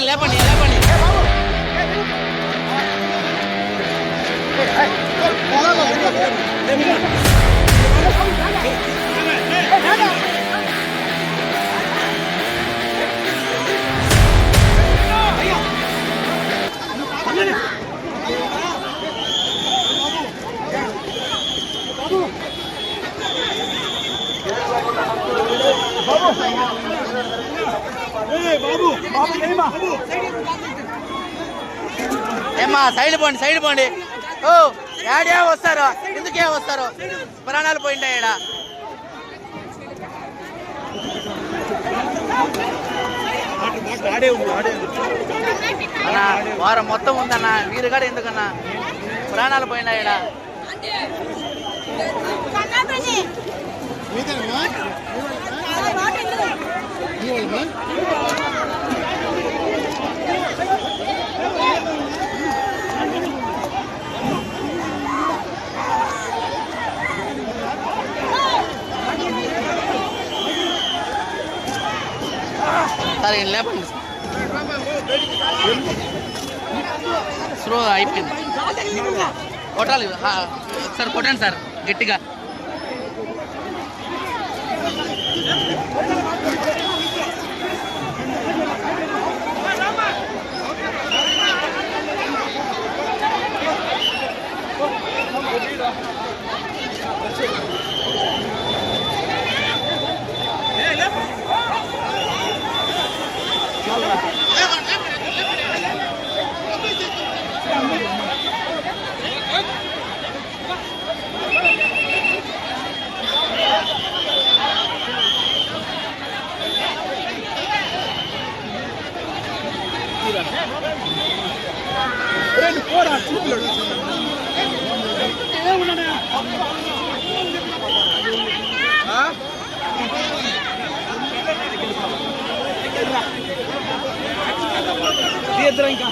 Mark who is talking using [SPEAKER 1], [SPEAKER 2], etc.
[SPEAKER 1] లేపండి లేపండి. ఏమ్మా సైడ్ పోండి. ఓ యాడే వస్తారు, ఎందుకే వస్తారు? ప్రాణాలు పోయింటాయి ఈడ. అన్నా వారం మొత్తం ఉందన్నా, మీరు కూడా ఎందుకన్నా? ప్రాణాలు పోయినాయి ఈడ. సరే లేపండి, స్లో అయిపోయింది. కొట్టాలి సార్, కొట్టండి సార్ గట్టిగా. ఇంకా